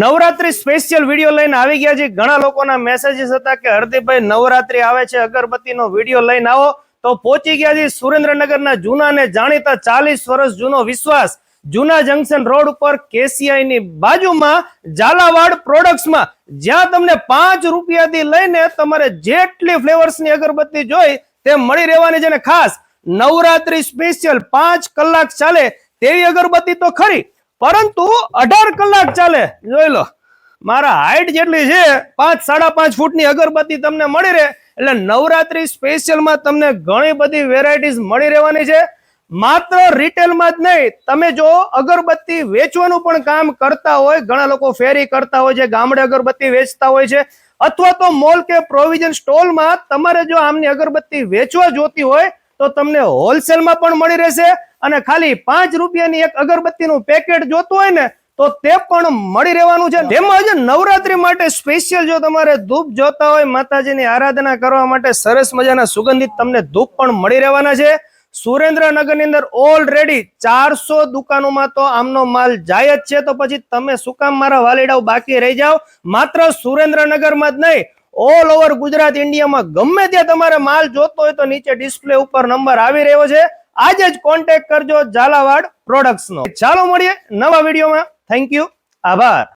Navratri special video લઈને આવી ગયા છે। ઘણા લોકોના મેસેજીસ હતા કે હરદીપભાઈ નવરાત્રી આવે છે, અગરબત્તીનો વિડીયો લઈને આવો, તો પહોંચી ગયા છે સુરેન્દ્રનગરના જૂના ને જાણીતા 40 વર્ષ જૂનો વિશ્વાસ જૂના જંકશન રોડ ઉપર કેસીઆઈ ની બાજુમાં ઝાલાવાડ પ્રોડક્ટ્સમાં, જ્યાં તમને 5 રૂપિયાથી લઈને તમારે જેટલી ફ્લેવર્સની અગરબત્તી જોઈ તે મળી રહેવાની છે। ને ખાસ નવરાત્રી સ્પેશિયલ 5 કલાક ચાલે તેવી અગરબત્તી તો ખરી, પરંતુ 18 કલાક ચાલે। જોઈ લો, મારા હાઈટ જેટલી છે 5-5.5 ફૂટની અગરબત્તી તમને મળી રહે। એટલે નવરાત્રી સ્પેશિયલમાં તમને ઘણી બધી વેરાયટીઝ મળી રહેવાની છે। માત્ર રિટેલમાં જ નહીં, તમે જો અગરબત્તી વેચવાનું પણ કામ કરતા હોય, ઘણા લોકો ફેરી કરતા હોય છે, ગામડે અગરબત્તી વેચતા હોય છે, અથવા તો મોલ કે પ્રોવિઝન સ્ટોલમાં તમારે જો આમની અગરબત્તી વેચવા જોતી હોય તો તમને હોલસેલમાં પણ મળી રહેશે। અને ખાલી 5 રૂપિયાની એક અગરબત્તીનું પેકેટ જોતું હોય ને તો તે પણ મળી રહેવાનું છે। તેમજ નવરાત્રી માટે સ્પેશિયલ જો તમારે ધૂપ જોતા હોય, માતાજીની આરાધના કરવા માટે સરસ મજાના સુગંધિત તમને ધૂપ પણ મળી રહેવાના છે। સુરેન્દ્રનગરની અંદર ઓલરેડી 400 દુકાનોમાં તો આમનો માલ જાય જ છે, તો પછી તમે શું કામ મારા વાલીડાઓ બાકી રહી જાઓ? માત્ર સુરેન્દ્રનગરમાં જ નહીં, ઓલ ઓવર ગુજરાત ઇન્ડિયામાં ગમે ત્યાં તમારે માલ જોતો હોય તો નીચે ડિસ્પ્લે ઉપર નંબર આવી રહ્યો છે, આજે જ કોન્ટેક્ટ કરજો ઝાલાવાડ પ્રોડક્ટ્સનો। ચાલો મળીએ નવા વિડીયોમાં। થેન્ક યુ, આભાર।